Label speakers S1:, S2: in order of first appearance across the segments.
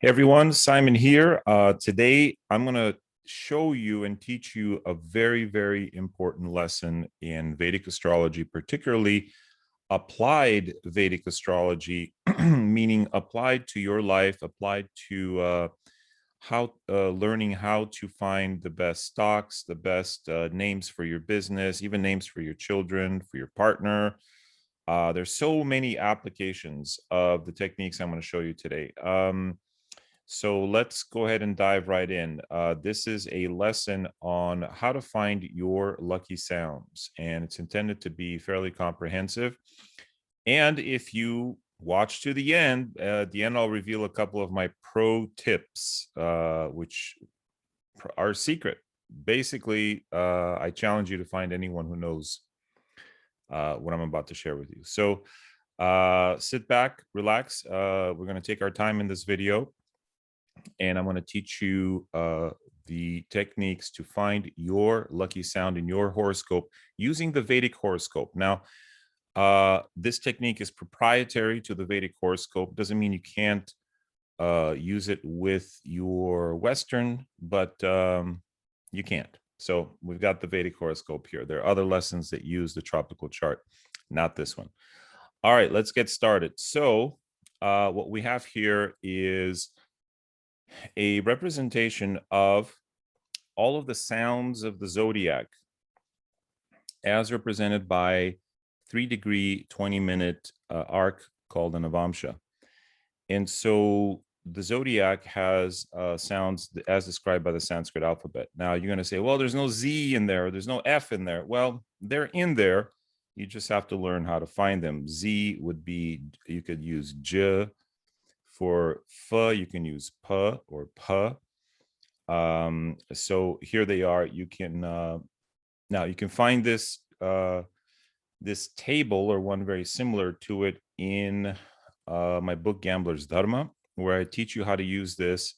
S1: Hey everyone, Simon here. Today I'm going to show you and teach you a very, very important lesson in Vedic astrology, particularly applied Vedic astrology, meaning applied to your life, applied to learning how to find the best stocks, the best names for your business, even names for your children, for your partner. There's so many applications of the techniques I'm going to show you today. So let's go ahead and dive right in. This is a lesson on how to find your lucky sounds, and it's intended to be fairly comprehensive. And if you watch to the end, at the end, I'll reveal a couple of my pro tips, which are secret. Basically, I challenge you to find anyone who knows what I'm about to share with you. So sit back, relax. We're going to take our time in this video. And I'm going to teach you the techniques to find your lucky sound in your horoscope using the Vedic horoscope. Now, this technique is proprietary to the Vedic horoscope. Doesn't mean you can't use it with your Western, but you can't. So we've got the Vedic horoscope here. There are other lessons that use the tropical chart, not this one. All right, let's get started. So what we have here is a representation of all of the sounds of the zodiac as represented by 3-degree 20-minute arc called a Navamsha. And so the zodiac has sounds as described by the Sanskrit alphabet. Now you're going to say, well, there's no Z in there, there's no F in there. Well, they're in there. You just have to learn how to find them. Z would be, you could use J. For F, you can use P or P. So here they are. You can now you can find this this table or one very similar to it in my book Gambler's Dharma, where I teach you how to use this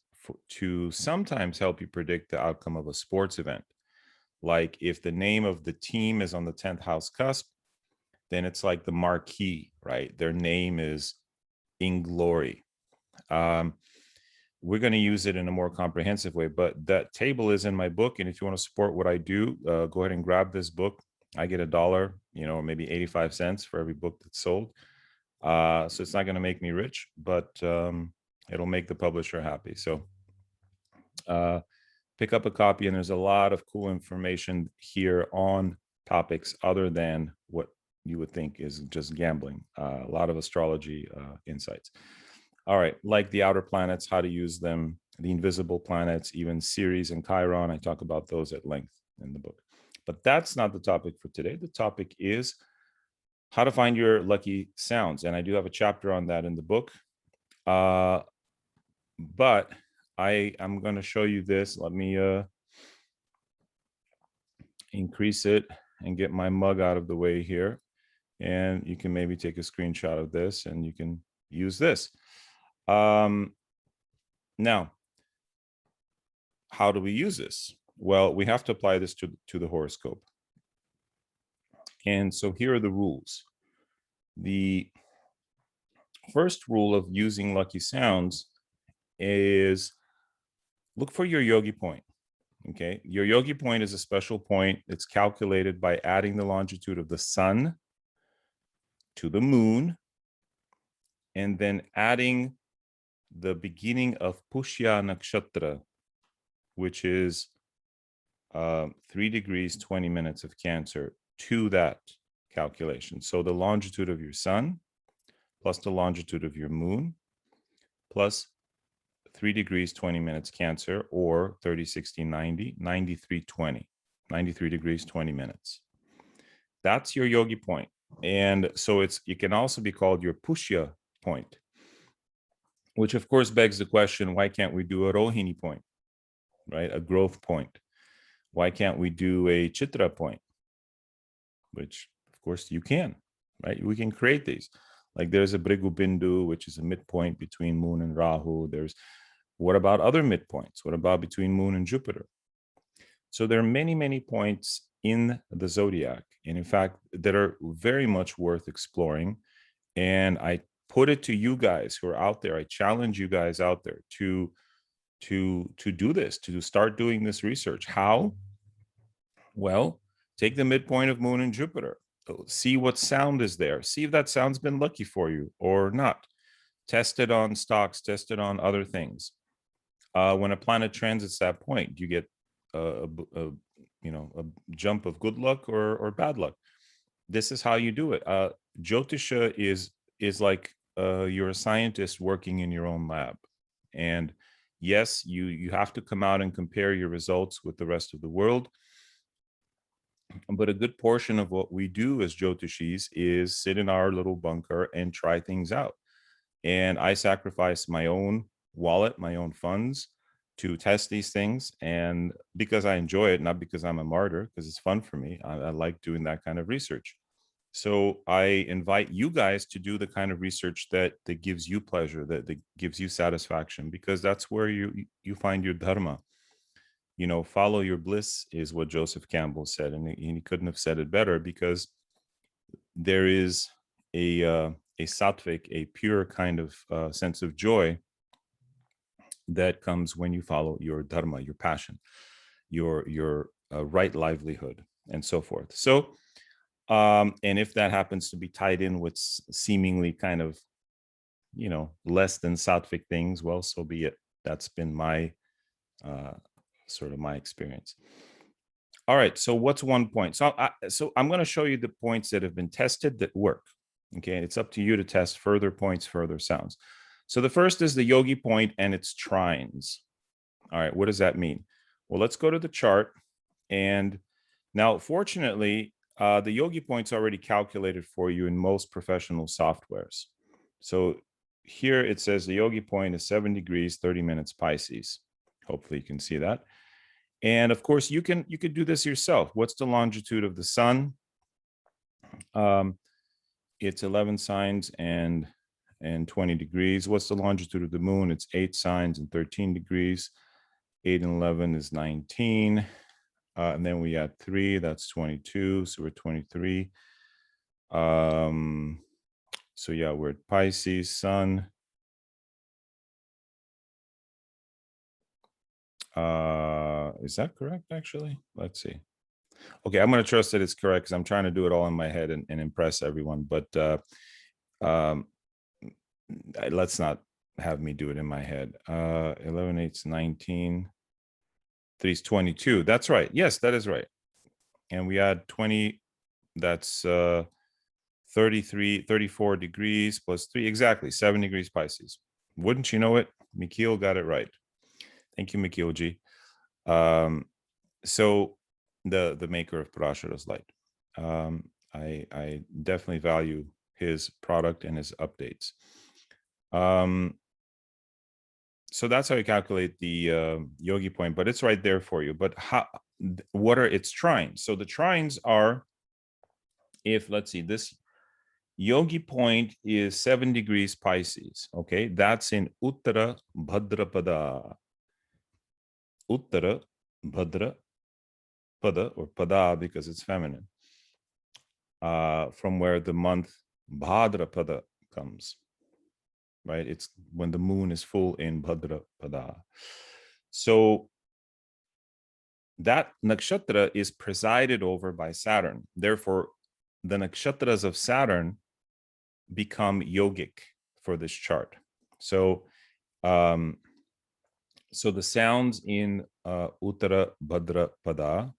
S1: to sometimes help you predict the outcome of a sports event. Like if the name of the team is on the 10th house cusp, then it's like the marquee, right? Their name is in glory. We're going to use it in a more comprehensive way, but that table is in my book. And if you want to support what I do, go ahead and grab this book. I get $1, or maybe 85 cents for every book that's sold. So it's not going to make me rich, but it'll make the publisher happy. So pick up a copy, and there's a lot of cool information here on topics other than what you would think is just gambling. A lot of astrology insights. All right, like the outer planets, how to use them, the invisible planets, even Ceres and Chiron. I talk about those at length in the book. But that's not the topic for today. The topic is how to find your lucky sounds. And I do have a chapter on that in the book. But I'm going to show you this. Let me increase it and get my mug out of the way here. And you can maybe take a screenshot of this and you can use this. Now, how do we use this? Well, we have to apply this to the horoscope. And so here are the rules. The first rule of using lucky sounds is look for your Yogi Point. Okay, your Yogi Point is a special point. It's calculated by adding the longitude of the sun to the moon and then adding the beginning of Pushya Nakshatra, which is 3 degrees, 20 minutes of Cancer, to that calculation. So the longitude of your sun plus the longitude of your moon plus 3 degrees, 20 minutes Cancer, or 30, 60, 90, 93, 20, 93 degrees, 20 minutes. That's your Yogi Point. And so it can also be called your Pushya Point, which of course begs the question, why can't we do a Rohini point, right? A growth point. Why can't we do a Chitra point? Which of course you can, right? We can create these. Like there's a Bhrigu Bindu, which is a midpoint between Moon and Rahu. What about other midpoints? What about between Moon and Jupiter? So there are many, many points in the zodiac, and in fact, that are very much worth exploring. And I put it to you guys who are out there. I challenge you guys out there to do this, to start doing this research. How? Well, take the midpoint of Moon and Jupiter. See what sound is there. See if that sound's been lucky for you or not. Test it on stocks, test it on other things. When a planet transits that point, you get a jump of good luck or bad luck. This is how you do it. Jyotisha is like you're a scientist working in your own lab, and yes, you have to come out and compare your results with the rest of the world. But a good portion of what we do as Jyotishis is sit in our little bunker and try things out. And I sacrifice my own wallet, my own funds to test these things. And because I enjoy it, not because I'm a martyr, because it's fun for me. I like doing that kind of research. So I invite you guys to do the kind of research that gives you pleasure, that gives you satisfaction, because that's where you find your dharma. Follow your bliss is what Joseph Campbell said, and he couldn't have said it better, because there is a sattvic, a pure kind of sense of joy that comes when you follow your dharma, your passion, your right livelihood, and so forth. So, and if that happens to be tied in with seemingly kind of, less than sattvic things, well, so be it. That's been my sort of my experience. All right, so what's one point? So I'm going to show you the points that have been tested that work. Okay, it's up to you to test further points, further sounds. So the first is the Yogi Point and its trines. All right, what does that mean? Well, let's go to the chart. And now, fortunately, the Yogi Point's already calculated for you in most professional softwares. So here it says the Yogi Point is 7 degrees, 30 minutes Pisces. Hopefully you can see that. And of course, you could do this yourself. What's the longitude of the sun? It's 11 signs and 20 degrees. What's the longitude of the moon? It's 8 signs and 13 degrees. 8 and 11 is 19. And then we add 3, that's 22. So we're 23. So yeah, we're at Pisces, sun. Is that correct, actually? Let's see. Okay, I'm going to trust that it's correct because I'm trying to do it all in my head and impress everyone. But let's not have me do it in my head. 11, 8's 19. 3 is 22. That's right. Yes, that is right. And we add 20. That's 34 degrees plus 3. Exactly, 7 degrees Pisces. Wouldn't you know it? Mikhail got it right. Thank you, Mikhail G. So the maker of Parashara's Light. I definitely value his product and his updates. So that's how you calculate the Yogi Point, but it's right there for you. But what are its trines? So the trines are, if let's see, this Yogi Point is 7 degrees Pisces. Okay, that's in Uttara Bhadrapada. Uttara Bhadra Pada, or Pada because it's feminine, from where the month Bhadrapada comes. Right, it's when the moon is full in Bhadrapada. So that nakshatra is presided over by Saturn. Therefore, the nakshatras of Saturn become yogic for this chart. So, so the sounds in Uttara Bhadrapada,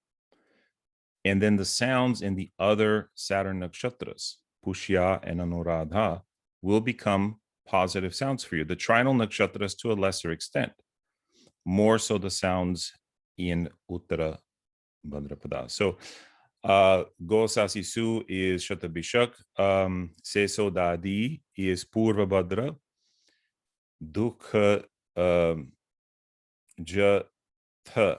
S1: and then the sounds in the other Saturn nakshatras, Pushya and Anuradha, will become positive sounds for you. The trinal nakshatras to a lesser extent, more so the sounds in Uttara Bhadrapada. So Go Sasisu is Shatabishak, Seso Dadi is Purva Bhadra, Dukha Jatha.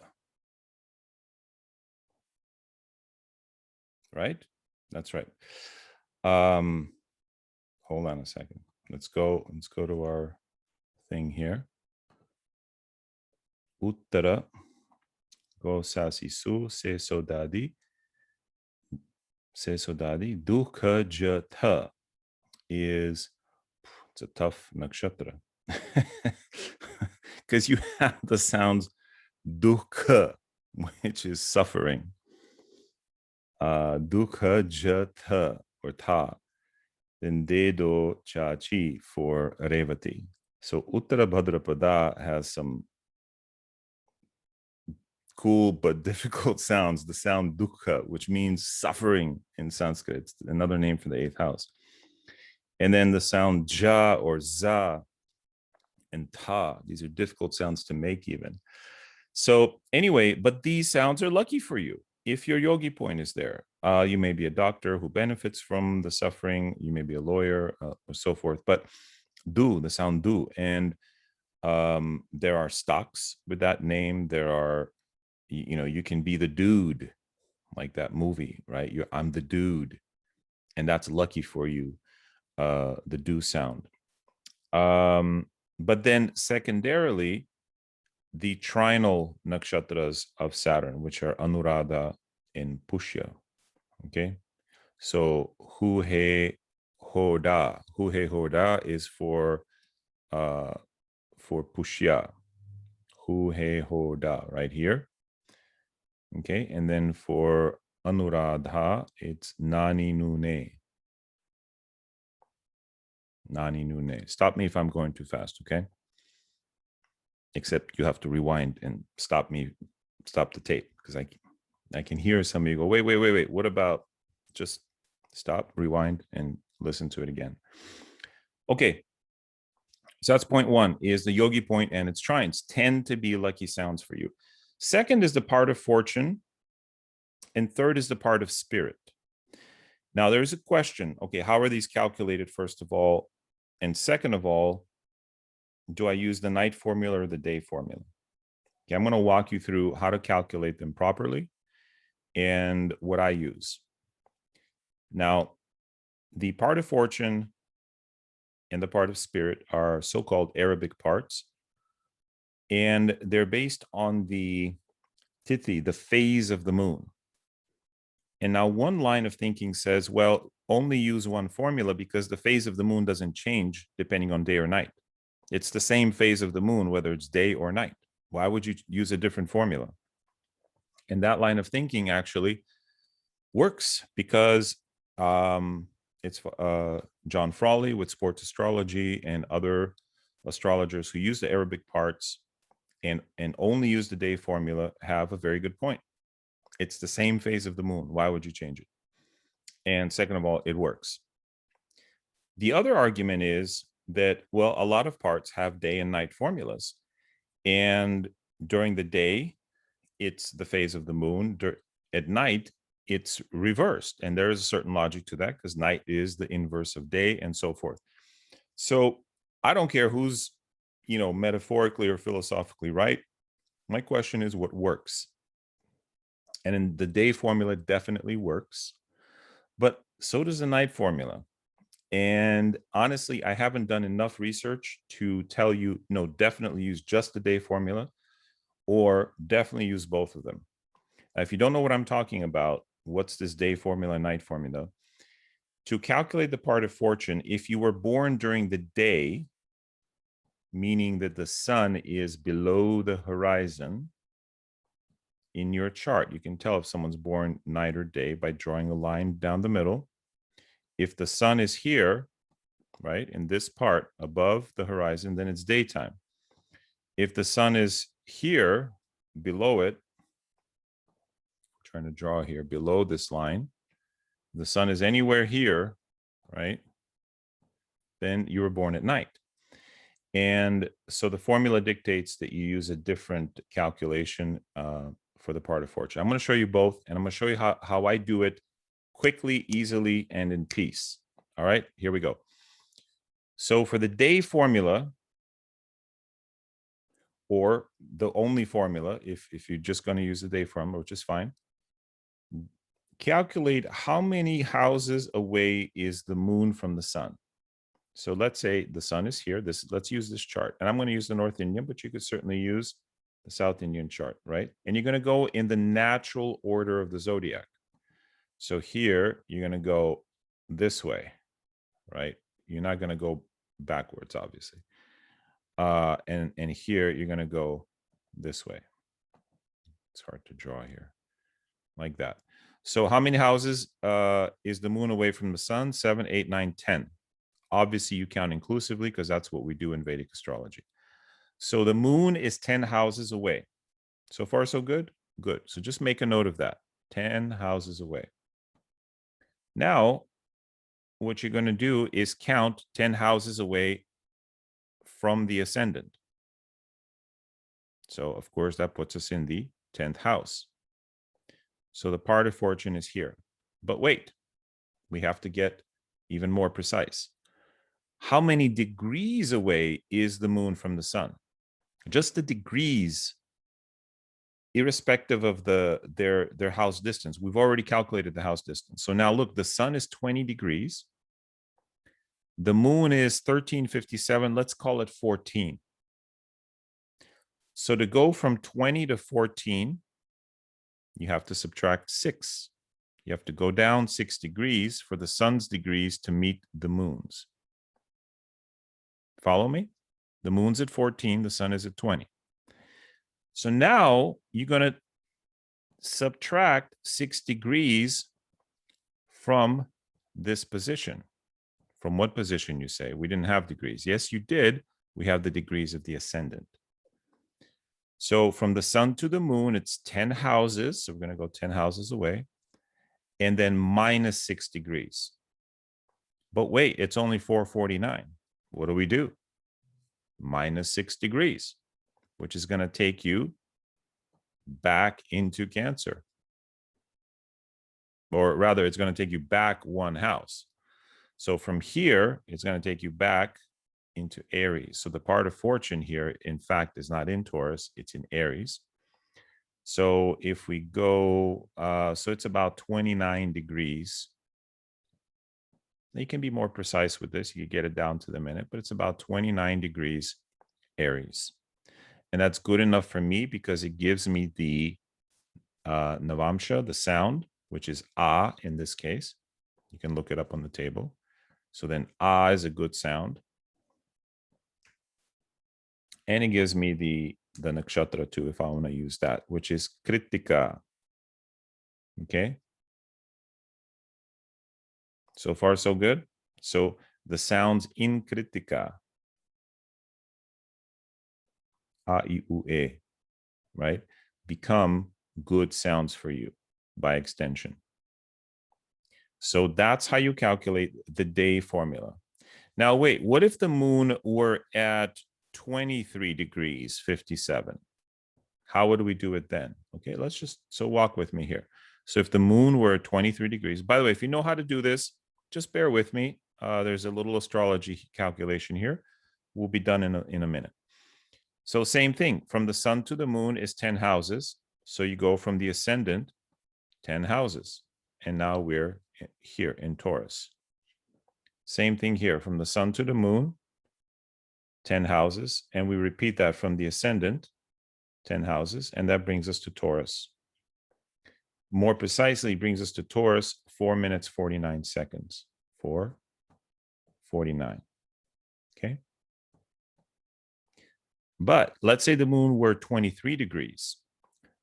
S1: Right? That's right. Hold on a second. Let's go to our thing here. Uttara Go Sasisu Seso Dadi. Sesodadi. Dukha Jatha is It's a tough nakshatra. Because you have the sounds dukha, which is suffering. Dukha jatha or ta. Then dedo chachi for Revati. So Uttara Bhadrapada has some cool but difficult sounds. The sound dukha, which means suffering in Sanskrit. It's another name for the 8th house. And then the sound ja or za and ta. These are difficult sounds to make even. So anyway, but these sounds are lucky for you. If your yogi point is there, you may be a doctor who benefits from the suffering. You may be a lawyer or so forth. But do, the sound do. And there are stocks with that name. There are, you know, you can be the dude, like that movie, right? I'm the dude. And that's lucky for you, the do sound. But then secondarily, the trinal nakshatras of Saturn, which are Anuradha and Pushya. Okay. So Hu He Hoda. Hu He Hoda is for Pushya. Hu He Hoda, right here. Okay. And then for Anuradha, it's Nani Nune. Nani Nune. Stop me if I'm going too fast, okay? Except you have to rewind and stop the tape, because I can hear some of you go, wait. What about just stop, rewind, and listen to it again? Okay. So that's point one, is the yogi point and its trines tend to be lucky sounds for you. Second is the part of fortune. And third is the part of spirit. Now there's a question. Okay, how are these calculated, first of all? And second of all, do I use the night formula or the day formula? Okay, I'm going to walk you through how to calculate them properly and what I use. Now, the part of fortune and the part of spirit are so-called Arabic parts, and they're based on the tithi, the phase of the moon. And now one line of thinking says, well, only use one formula because the phase of the moon doesn't change depending on day or night. It's the same phase of the moon, whether it's day or night. Why would you use a different formula? And that line of thinking actually works because it's John Frawley with Sports Astrology and other astrologers who use the Arabic parts and only use the day formula have a very good point. It's the same phase of the moon. Why would you change it? And second of all, it works. The other argument is that, well, a lot of parts have day and night formulas. And during the day, it's the phase of the moon. At night, it's reversed. And there is a certain logic to that because night is the inverse of day and so forth. So I don't care who's, metaphorically or philosophically right. My question is what works. And in the day formula definitely works, but so does the night formula. And honestly, I haven't done enough research to tell you, no, definitely use just the day formula or definitely use both of them. Now, if you don't know what I'm talking about, what's this day formula, night formula? To calculate the part of fortune, if you were born during the day, meaning that the sun is below the horizon, in your chart, you can tell if someone's born night or day by drawing a line down the middle. If the sun is here, right, in this part above the horizon, then it's daytime. If the sun is here below it, I'm trying to draw here below this line, the sun is anywhere here, right, then you were born at night. And so the formula dictates that you use a different calculation for the part of fortune. I'm going to show you both, and I'm going to show you how I do it quickly, easily, and in peace. All right, here we go. So for the day formula, or the only formula, if you're just going to use the day formula, which is fine, calculate how many houses away is the moon from the sun. So let's say the sun is here. Let's use this chart. And I'm going to use the North Indian, but you could certainly use the South Indian chart, right? And you're going to go in the natural order of the zodiac. So here, you're going to go this way, right? You're not going to go backwards, obviously. And here you're going to go this way. It's hard to draw here, like that. So how many houses is the moon away from the sun? 7, 8, 9, 10. Obviously, you count inclusively because that's what we do in Vedic astrology. So the moon is 10 houses away. So far, so good? Good. So just make a note of that. 10 houses away. Now, what you're going to do is count 10 houses away from the ascendant. So, of course, that puts us in the 10th house. So the part of fortune is here. But wait, we have to get even more precise. How many degrees away is the moon from the sun? Just the degrees, irrespective of their house distance. We've already calculated the house distance. So now look, the sun is 20 degrees. The moon is 1357. Let's call it 14. So to go from 20 to 14, you have to subtract 6. You have to go down 6 degrees for the sun's degrees to meet the moon's. Follow me? The moon's at 14, the sun is at 20. So now you're going to subtract 6 degrees from this position. From what position, you say? We didn't have degrees. Yes, you did. We have the degrees of the ascendant. So from the sun to the moon, it's 10 houses. So we're going to go 10 houses away. And then minus 6 degrees. But wait, it's only 449. What do we do? Minus 6 degrees, which is going to take you back into Cancer. Or rather, it's going to take you back 1 house. So from here, it's going to take you back into Aries. So the part of fortune here, in fact, is not in Taurus, it's in Aries. So if we go, so it's about 29 degrees. You can be more precise with this. You can get it down to the minute, but it's about 29 degrees Aries. And that's good enough for me because it gives me the Navamsha, the sound, which is ah in this case. You can look it up on the table. So then ah is a good sound. And it gives me the nakshatra too, if I want to use that, which is kritika. Okay. So far, so good. So the sounds in kritika, a, I, u, e, right, become good sounds for you by extension. So that's how you calculate the day formula. Now, wait, what if the moon were at 23 degrees 57? How would we do it then? Okay, let's just, so walk with me here. So if the moon were at 23 degrees, by the way, if you know how to do this, just bear with me. There's a little astrology calculation here. We'll be done in a minute. So same thing, from the sun to the moon is 10 houses. So you go from the ascendant, 10 houses. And now we're here in Taurus. Same thing here, from the sun to the moon, 10 houses. And we repeat that from the ascendant, 10 houses. And that brings us to Taurus. More precisely, brings us to Taurus, 4 minutes, 49 seconds. 4:49. Okay. But let's say the moon were 23 degrees.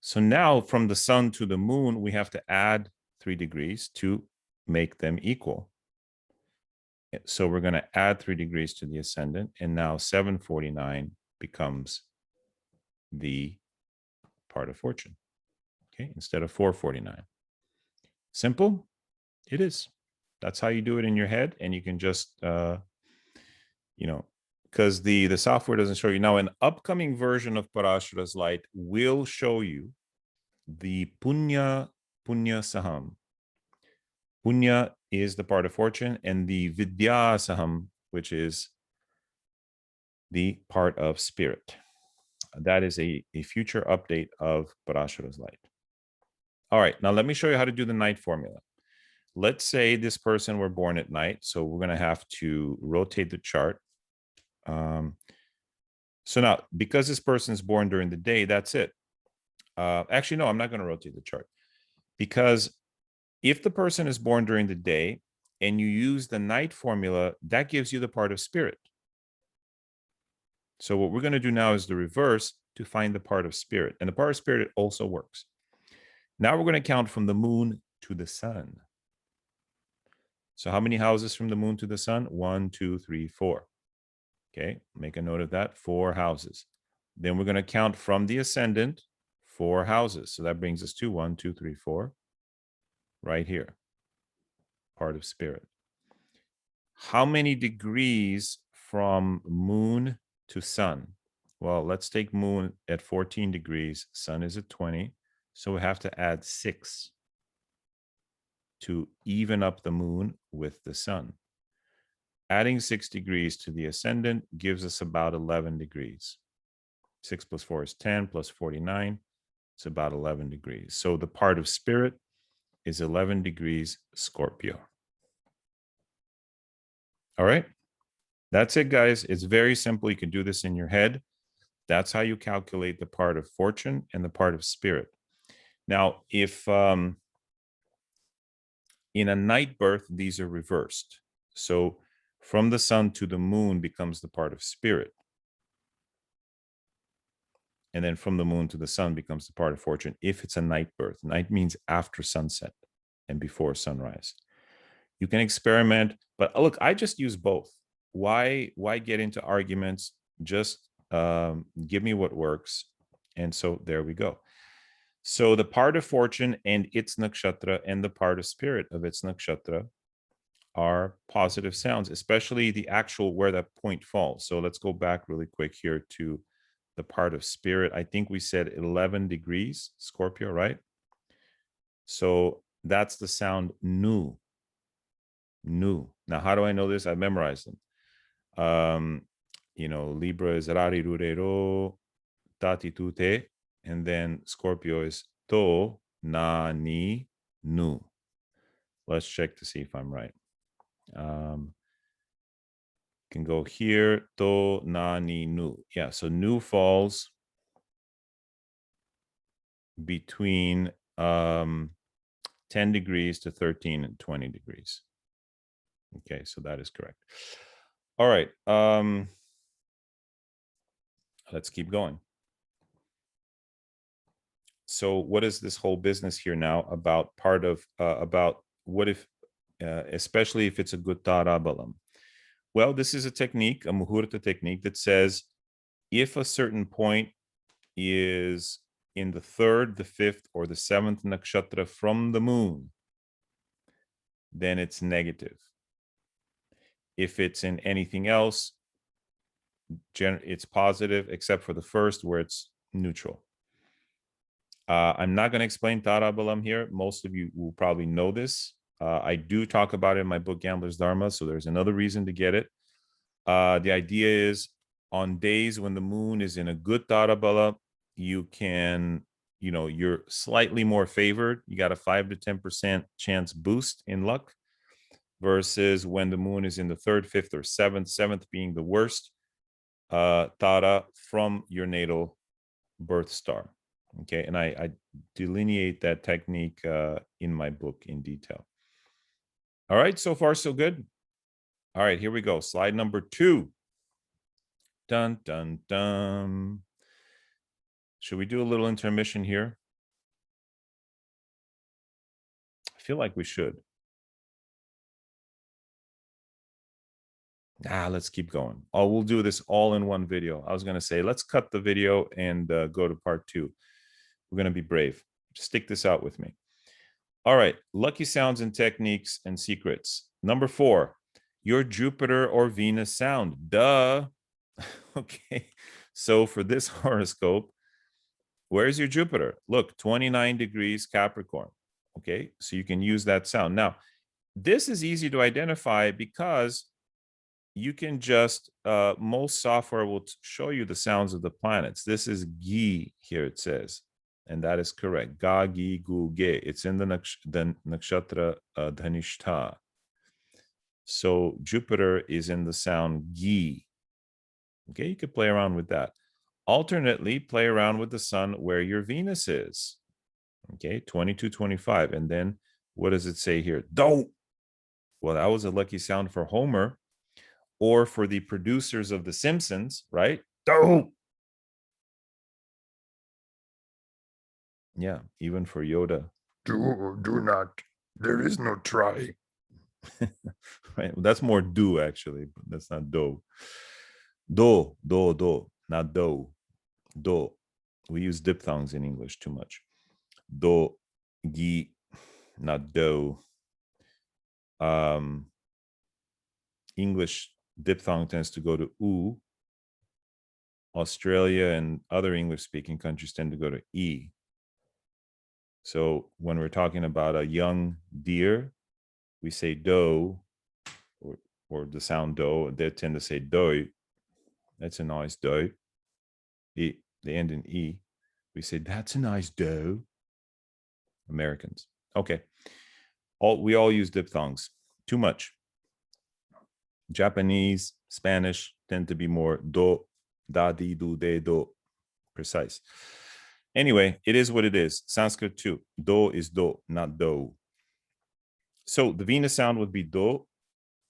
S1: So now from the sun to the moon, we have to add 3 degrees to make them equal. So we're going to add 3 degrees to the ascendant. And now 7:49 becomes the part of fortune. Okay, instead of 4:49. Simple? It is. That's how you do it in your head. And you can just, because the software doesn't show you. Now, an upcoming version of Parashara's Light will show you the Punya Saham. Punya is the part of fortune, and the Vidya Saham, which is the part of spirit. That is a future update of Parashara's Light. All right, now let me show you how to do the night formula. Let's say this person were born at night, so we're going to have to rotate the chart. So now, because this person is born during the day, that's it. Actually, no, I'm not going to rotate the chart. Because if the person is born during the day and you use the night formula, that gives you the part of spirit. So what we're going to do now is the reverse to find the part of spirit. And the part of spirit also works. Now we're going to count from the moon to the sun. So how many houses from the moon to the sun? 1, 2, 3, 4. Okay, make a note of that, 4 houses. Then we're going to count from the ascendant, 4 houses. So that brings us to 1, 2, 3, 4, right here, part of spirit. How many degrees from moon to sun? Well, let's take moon at 14 degrees, sun is at 20. So we have to add 6 to even up the moon with the sun. Adding 6 degrees to the ascendant gives us about 11 degrees. 6 plus 4 is 10 plus 49. It's about 11 degrees. So the part of spirit is 11 degrees Scorpio. All right. That's it, guys. It's very simple. You can do this in your head. That's how you calculate the part of fortune and the part of spirit. Now, if in a night birth, these are reversed. So from the sun to the moon becomes the part of spirit. And then from the moon to the sun becomes the part of fortune if it's a night birth. Night means after sunset and before sunrise. You can experiment, but look, I just use both. Why get into arguments? Just give me what works. And so there we go. So the part of fortune and its nakshatra and the part of spirit of its nakshatra are positive sounds, especially the actual where that point falls. So let's go back really quick here to the part of spirit. I think we said 11 degrees Scorpio, right? So that's the sound nu. Nu. Now, how do I know this? I memorized them. Libra is rari rurero, tati tute, and then Scorpio is to, na, ni, nu. Let's check to see if I'm right. Can go here, to, na, ni, nu. Yeah, so nu falls between 10 degrees to 13 and 20 degrees. Okay, so that is correct. All right. Let's keep going. So what is this whole business here now about about what if, especially if it's a good Tara Balam? Well, this is a technique, a Muhurta technique that says if a certain point is in the 3rd, the 5th, or the 7th nakshatra from the moon, then it's negative. If it's in anything else, it's positive, except for the 1st where it's neutral. I'm not going to explain Tara Balam here. Most of you will probably know this. I do talk about it in my book, Gambler's Dharma, so there's another reason to get it. The idea is on days when the moon is in a good Tara Bala, you can, you're slightly more favored. You got a 5 to 10% chance boost in luck versus when the moon is in the 3rd, 5th, or 7th being the worst Tara from your natal birth star. Okay, and I delineate that technique in my book in detail. All right, so far so good. All right, here we go. Slide number 2. Dun, dun, dun. Should we do a little intermission here? I feel like we should. Let's keep going. Oh, we'll do this all in one video. I was going to say, let's cut the video and go to part 2. We're going to be brave. Stick this out with me. All right, lucky sounds and techniques and secrets. Number 4, your Jupiter or Venus sound. Duh. Okay, so for this horoscope, where's your Jupiter? Look, 29 degrees Capricorn. Okay, so you can use that sound. Now, this is easy to identify because you can just, most software will show you the sounds of the planets. This is Gi here, it says, and that is correct. Ga, Gi, Gu, Ge. It's in the nakshatra Dhanishta. So Jupiter is in the sound Gi. Okay, you could play around with that. Alternately, play around with the sun where your Venus is. Okay, 22, 25. And then what does it say here? Do. Well, that was a lucky sound for Homer or for the producers of The Simpsons, right? Do. Yeah, even for Yoda.
S2: Do not. There is no try.
S1: Right. Well, that's more do actually, but that's not do. Do, not do. Do. We use diphthongs in English too much. Do, gi, not do. English diphthong tends to go to oo. Australia and other English-speaking countries tend to go to e. So when we're talking about a young deer, we say doe, or the sound doe. They tend to say doe. That's a nice doe. They end in e. We say that's a nice doe. Americans. Okay. We all use diphthongs. Too much. Japanese, Spanish tend to be more do, da, di, do, de, do. Precise. Anyway, it is what it is. Sanskrit too. Do is do, not do. So the Venus sound would be do,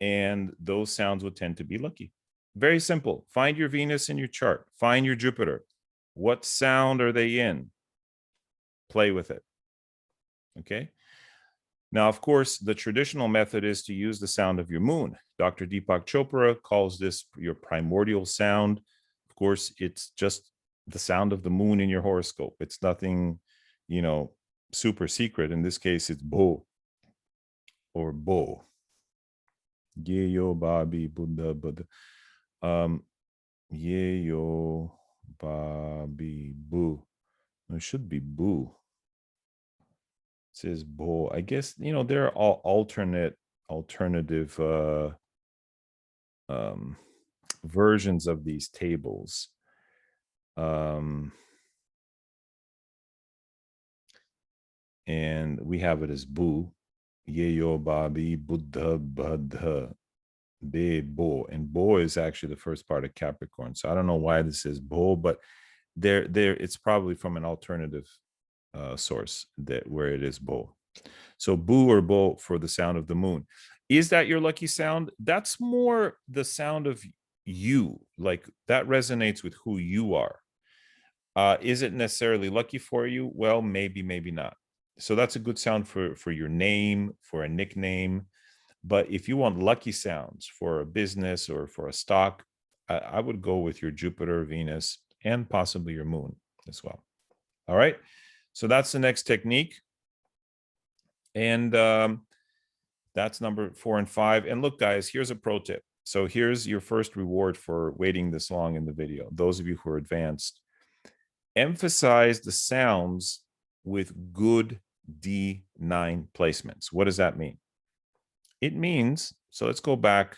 S1: and those sounds would tend to be lucky. Very simple. Find your Venus in your chart. Find your Jupiter. What sound are they in? Play with it. Okay. Now, of course, the traditional method is to use the sound of your moon. Dr. Deepak Chopra calls this your primordial sound. Of course, it's just the sound of the moon in your horoscope. It's nothing, super secret. In this case, it's bo or bo. Yeyo babi Buddha Buddha. Yeyo babi boo. It should be boo. It says bo. I guess there are all alternative versions of these tables. And we have it as boo. Yeyo babi Buddha Buddha. Be bo, and bo is actually the first part of Capricorn. So I don't know why this is bo, but there it's probably from an alternative source where it is bo. So boo or bo for the sound of the moon. Is that your lucky sound? That's more the sound of you, like that resonates with who you are. Is it necessarily lucky for you? Well, maybe not. So that's a good sound for your name, for a nickname. But if you want lucky sounds for a business or for a stock, I would go with your Jupiter, Venus, and possibly your moon as well. All right. So that's the next technique. And that's number 4 and 5. And look, guys, here's a pro tip. So here's your first reward for waiting this long in the video. Those of you who are advanced, emphasize the sounds with good D9 placements. What does that mean? It means, so let's go back,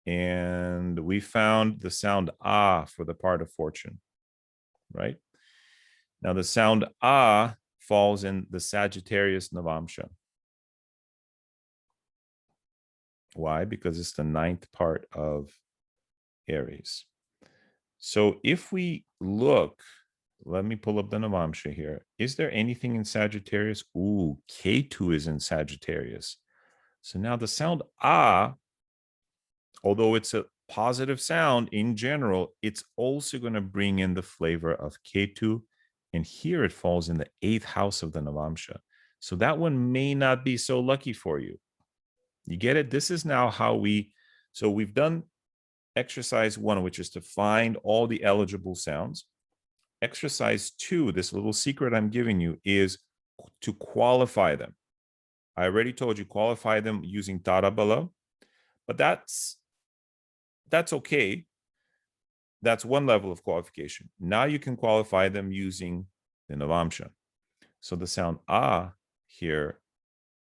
S1: and we found the sound ah for the part of fortune, right? Now the sound ah falls in the Sagittarius Navamsha. Why? Because it's the 9th part of Aries. So if we look, let me pull up the Navamsha here. Is there anything in Sagittarius? Ooh, Ketu is in Sagittarius. So now the sound ah, although it's a positive sound in general, it's also going to bring in the flavor of Ketu. And here it falls in the 8th house of the Navamsha. So that one may not be so lucky for you. You get it? This is now how so we've done exercise 1, which is to find all the eligible sounds. Exercise 2, this little secret I'm giving you, is to qualify them. I already told you qualify them using Tarabala, but that's okay. That's one level of qualification. Now you can qualify them using the Navamsha. So the sound ah here,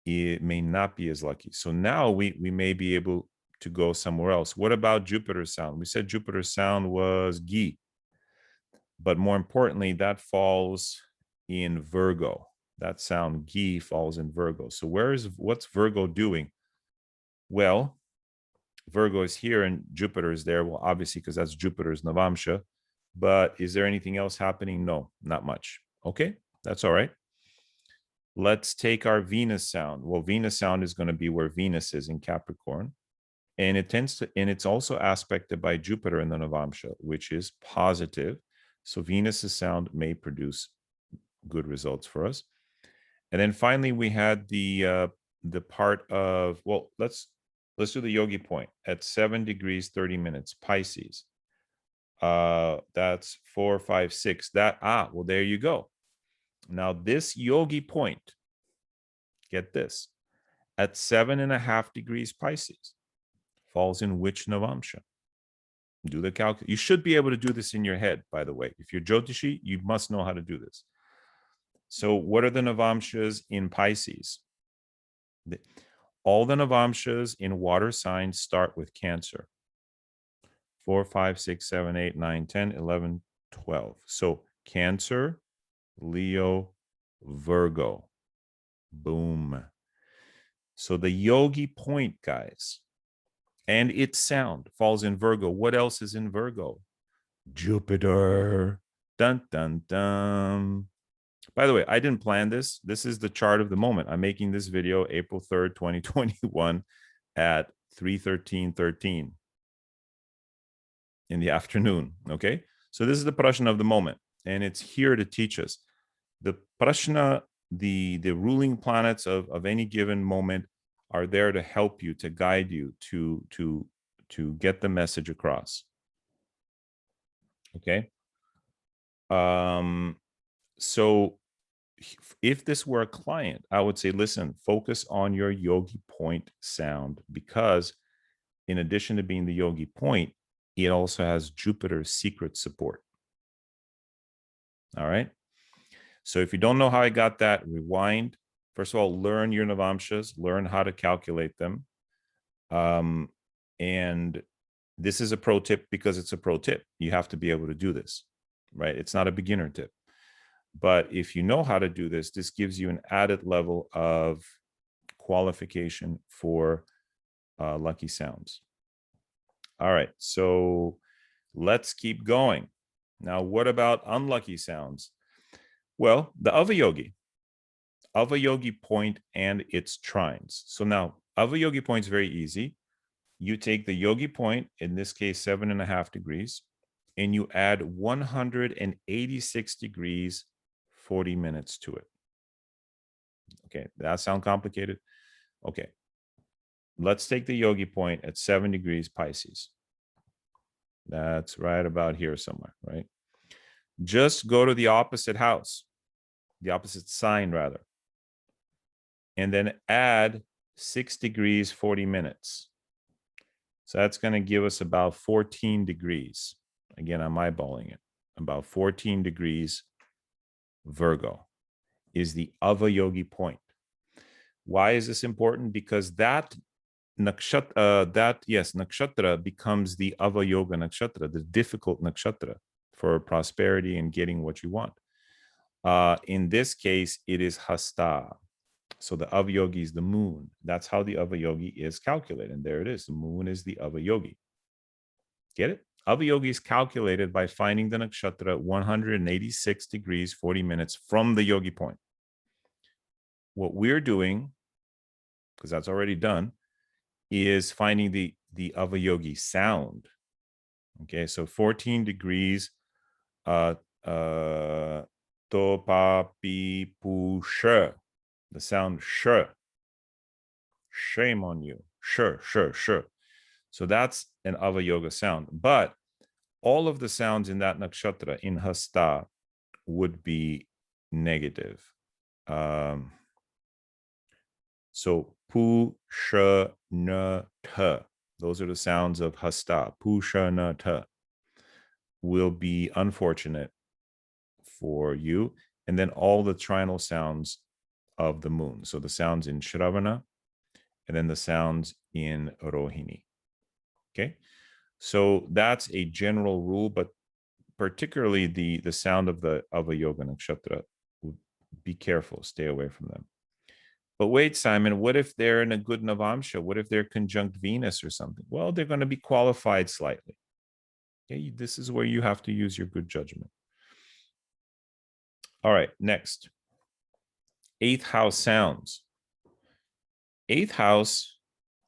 S1: it may not be as lucky. So now we may be able to go somewhere else. What about Jupiter's sound? We said Jupiter's sound was gi, but more importantly, that falls in Virgo. That sound gi falls in Virgo. So what's Virgo doing? Well, Virgo is here and Jupiter is there. Well, obviously, because that's Jupiter's Navamsha. But is there anything else happening? No, not much. Okay, that's all right. Let's take our Venus sound. Well, Venus sound is going to be where Venus is in Capricorn. And it tends to, and it's also aspected by Jupiter in the Navamsha, which is positive. So Venus's sound may produce good results for us. And then finally, we had the part of, well, let's do the Yogi Point at 7 degrees 30 minutes, Pisces. That's 4, 5, 6. Well, there you go. Now this Yogi Point, get this, at 7.5 degrees Pisces, falls in which Navamsha? Do the calculation. You should be able to do this in your head, by the way. If you're Jyotishi, you must know how to do this. So what are the Navamshas in Pisces? All the Navamshas in water signs start with Cancer. 4, 5, 6, 7, 8, 9, 10, 11, 12. So Cancer, Leo, Virgo. Boom. So the Yogi Point, guys, and its sound falls in Virgo. What else is in Virgo? Jupiter. Dun, dun, dun. By the way, I didn't plan this. This is the chart of the moment. I'm making this video April 3rd, 2021 at 3:13 in the afternoon. Okay. So this is the prashna of the moment, and it's here to teach us. The prashna, the ruling planets of any given moment are there to help you, to guide you, to get the message across. Okay. So if this were a client, I would say, listen, focus on your Yogi Point sound, because in addition to being the Yogi Point, it also has Jupiter's secret support. All right. So if you don't know how I got that, rewind. First of all, learn your Navamshas, learn how to calculate them. And this is a pro tip because it's a pro tip. You have to be able to do this, right? It's not a beginner tip. But if you know how to do this, this gives you an added level of qualification for lucky sounds. All right, so let's keep going. Now, what about unlucky sounds? Well, the Avayogi Point and its trines. So now, Avayogi Point is very easy. You take the Yogi Point, in this case, 7.5 degrees, and you add 186 degrees, 40 minutes to it. Okay, that sound complicated? Okay, let's take the Yogi Point at 7 degrees Pisces. That's right about here somewhere, right? Just go to the opposite house, the opposite sign rather, and then add 6 degrees, 40 minutes. So that's going to give us about 14 degrees. Again, I'm eyeballing it. About 14 degrees Virgo is the Avayogi Point. Why is this important? Because that nakshatra becomes the Avayoga nakshatra, the difficult nakshatra for prosperity and getting what you want. In this case, it is Hasta. So the Avayogi is the moon. That's how the Avayogi is calculated. And there it is. The moon is the Avayogi. Get it? Avayogi is calculated by finding the nakshatra at 186 degrees, 40 minutes from the Yogi Point. What we're doing, because that's already done, is finding the Avayogi sound. Okay, so 14 degrees, to, pa, pi, pu, sh. The sound sh. Shame on you. Sh. So that's an Avayoga sound. But all of the sounds in that nakshatra in Hasta would be negative. So pu, sh, na, ta. Those are the sounds of Hasta. Pu, sh, na, ta will be unfortunate for you. And then all the trinal sounds of the moon. So the sounds in Shravana, and then the sounds in Rohini. Okay. So that's a general rule, but particularly the sound of the Avayoga nakshatra, be careful, stay away from them. But wait, Simon, what if they're in a good Navamsha? What if they're conjunct Venus or something? Well, they're going to be qualified slightly. Okay, this is where you have to use your good judgment. All right, next. 8th house sounds. 8th house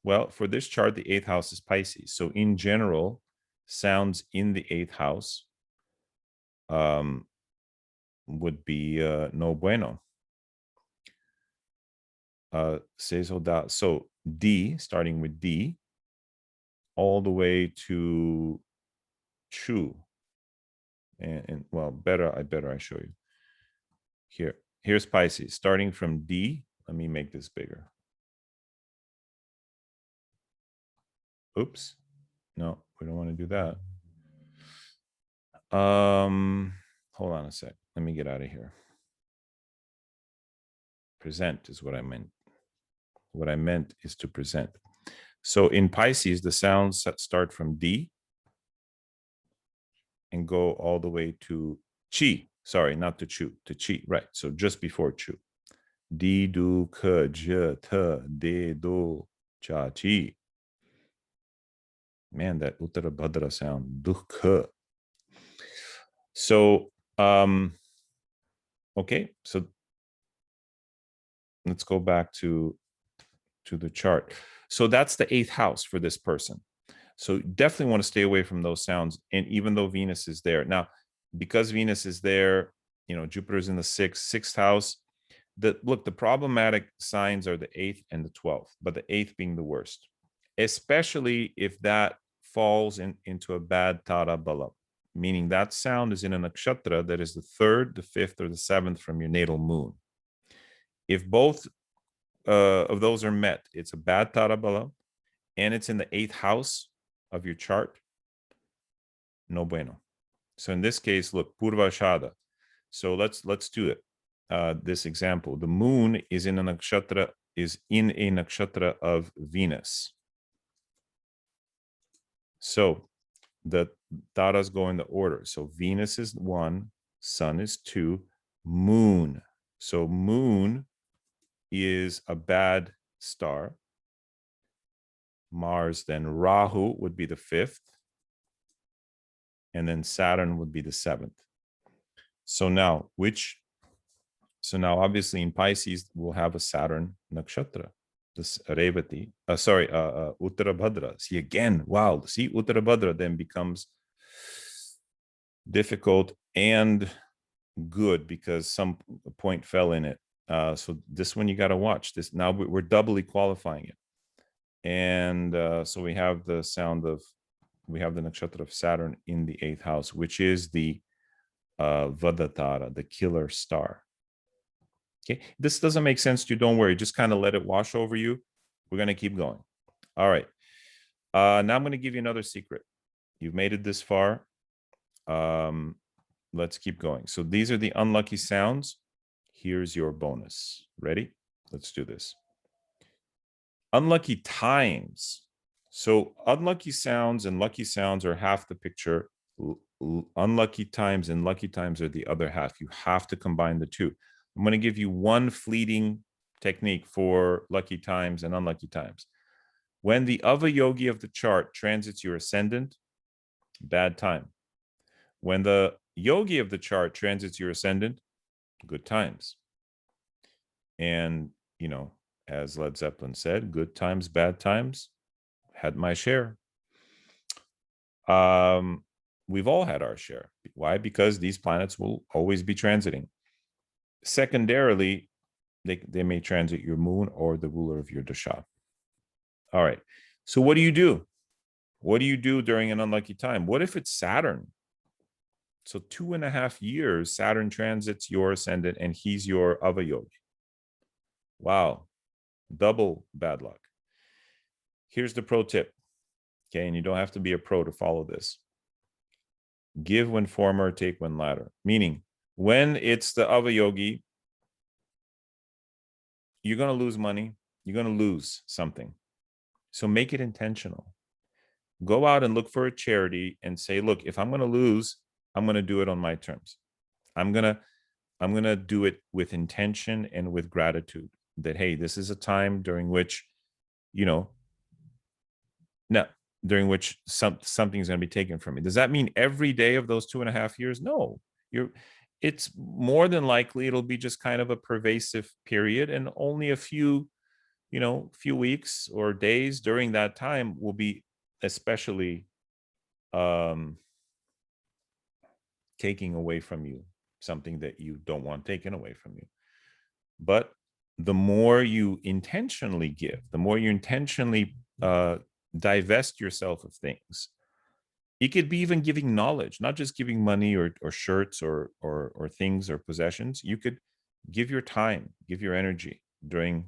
S1: Well, for this chart, the 8th house is Pisces. So in general, sounds in the 8th house would be no bueno. So D, starting with D, all the way to Chu. And well, I show you. Here's Pisces, starting from D. Let me make this bigger. Oops. No, we don't want to do that. Hold on a sec. Let me get out of here. Present is what I meant. What I meant is to present. So in Pisces, the sounds start from D and go all the way to Chi. Sorry, not to Chu, to Chi. Right. So just before Chu. D, do, k, j, t, de, do, cha, chi. Man, that Uttara Bhadra sound. Du, k. So, okay. So let's go back to the chart. So that's the 8th house for this person. So definitely want to stay away from those sounds. And even though Venus is there now, because Venus is there, Jupiter's in the sixth house. The problematic signs are the 8th and the 12th, but the 8th being the worst, especially if that falls into a bad Tara Bala, meaning that sound is in a nakshatra that is the 3rd, the 5th, or the 7th from your natal moon. If both of those are met, it's a bad Tara Bala, and it's in the 8th house of your chart, no bueno. So in this case, look, Purvashada. So let's do it. This example, the moon is in a nakshatra of Venus. So the taras go in the order. So Venus is 1, Sun is 2, Moon. So Moon is a bad star. Mars, then Rahu would be the 5th. And then Saturn would be the 7th. So now obviously in Pisces, we'll have a Saturn nakshatra, this Revati, Uttara Bhadra. See again, wow, see Uttara Bhadra then becomes difficult and good because some point fell in it. So this one you got to watch. This now we're doubly qualifying it. And so we have the nakshatra of Saturn in the 8th house, which is the Vadatara, the killer star. Okay, this doesn't make sense to you. Don't worry, just kind of let it wash over you. We're going to keep going. All right. Now I'm going to give you another secret. You've made it this far. Let's keep going. So these are the unlucky sounds. Here's your bonus. Ready? Let's do this. Unlucky times. So unlucky sounds and lucky sounds are half the picture. Unlucky times and lucky times are the other half. You have to combine the two. I'm going to give you one fleeting technique for lucky times and unlucky times. When the Avayogi of the chart transits your ascendant, bad time. When the yogi of the chart transits your ascendant, good times. And, as Led Zeppelin said, good times, bad times, had my share. We've all had our share. Why? Because these planets will always be transiting. Secondarily, they may transit your moon or the ruler of your dasha. All right. So what do you do? What do you do during an unlucky time? What if it's Saturn? So 2.5 years, Saturn transits your ascendant and he's your Avayogi. Wow. Double bad luck. Here's the pro tip. Okay. And you don't have to be a pro to follow this. Give when former, take when latter. Meaning, when it's the Avayogi, you're going to lose money. You're going to lose something. So make it intentional. Go out and look for a charity and say, look, if I'm going to lose, I'm going to do it on my terms. I'm going to do it with intention and with gratitude that, hey, this is a time during which, during which something's going to be taken from me. Does that mean every day of those 2.5 years? No, it's more than likely it'll be just kind of a pervasive period, and only a few few weeks or days during that time will be especially taking away from you something that you don't want taken away from you. But the more you intentionally give, the more you intentionally divest yourself of things. It could be even giving knowledge, not just giving money or shirts or things or possessions. You could give your time, give your energy during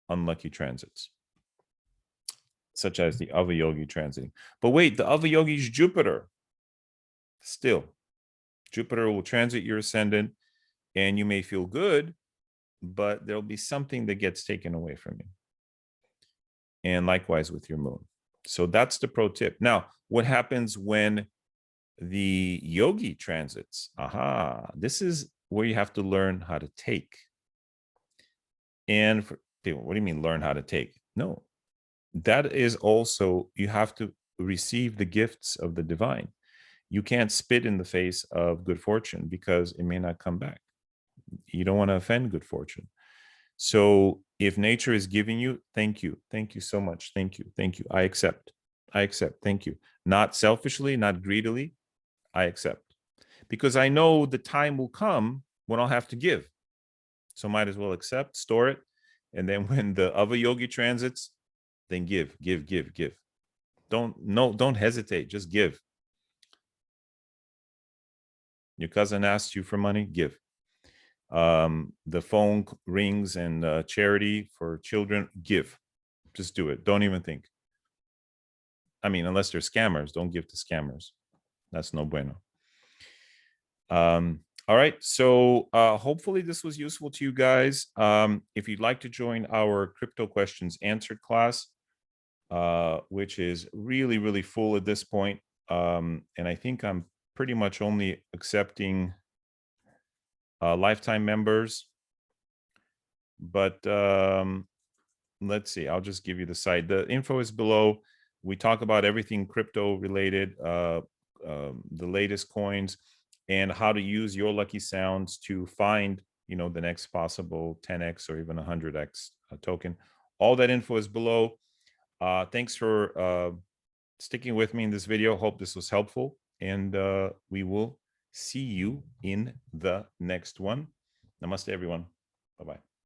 S1: unlucky transits, such as the Avayogi transiting. But wait, the Avayogi is Jupiter. Still, Jupiter will transit your ascendant, and you may feel good, but there'll be something that gets taken away from you. And likewise with your moon. So that's the pro tip. Now, what happens when the yogi transits? This is where you have to learn how to take. And for people, what do you mean learn how to take? No, that is also, you have to receive the gifts of the divine. You can't spit in the face of good fortune because it may not come back. You don't want to offend good fortune. So if nature is giving you, thank you so much, thank you, I accept, thank you. Not selfishly, not greedily, I accept. Because I know the time will come when I'll have to give. So might as well accept, store it, and then when the other yogi transits, then give. Don't hesitate, just give. Your cousin asks you for money, give. The phone rings and charity for children, give. Just do it. Don't even think. I mean, unless they're scammers, don't give to scammers. That's no bueno. All right, so hopefully this was useful to you guys. If you'd like to join our crypto questions answered class, which is really, really full at this point, and I think I'm pretty much only accepting lifetime members, but let's see, I'll just give you the site. The info is below. We talk about everything crypto related, the latest coins, and how to use your lucky sounds to find, the next possible 10x or even 100x token. All that info is below. Thanks for sticking with me in this video. Hope this was helpful, and we will see you in the next one. Namaste, everyone. Bye-bye.